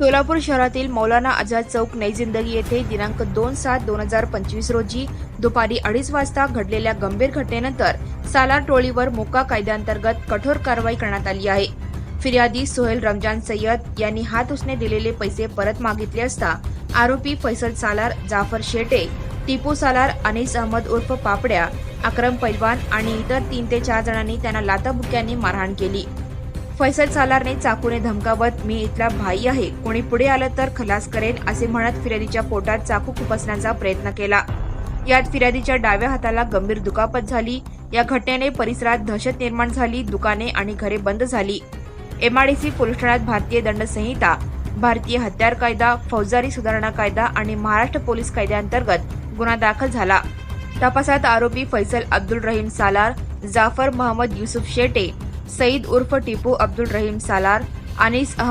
सोलापूर शहरातील मौलाना आझाद चौक नई जिंदगी येथे दिनांक 2/7/2025 रोजी दुपारी 2:30 वाजता घडलेल्या गंभीर घटनेनंतर सालार टोळीवर मोका कायद्याअंतर्गत कठोर कारवाई करण्यात आली आहे। फिर्यादी सोहेल रमजान सय्यद यांनी हात उसने दिलेले पैसे परत मागितले असता आरोपी फैसल सालार, जाफर शेटे, टिपू सालार, अनीस अहमद उर्फ पापड्या, अक्रम पैलवान आणि इतर 3 ते 4 जणांनी त्यांना लाथाबुक्क्यांनी मारहाण केली। फैसल सालारने चाकूने धमकावत मी इथला भाई आहे, कोणी पुढे आलं तर खलास करेन असे म्हणत फिर्यादीच्या पोटात चाकू खुपसण्याचा प्रयत्न केला। यात फिर्यादीच्या डाव्या हाताला गंभीर दुखापत झाली। या घटनेने परिसरात दहशत निर्माण झाली। दुकाने आणि घरे बंद झाली। एमआयडीसी पोलीस ठाण्यात भारतीय दंड संहिता, भारतीय हत्यार कायदा, फौजदारी सुधारणा कायदा आणि महाराष्ट्र पोलीस कायद्याअंतर्गत गुन्हा दाखल झाला। तपासात आरोपी फैसल अब्दुल रहीम सालार, जाफर मोहम्मद युसुफ शेटे, सईद उर्फ टिपू अब्दुल रहीम सालार, अनीस अहमद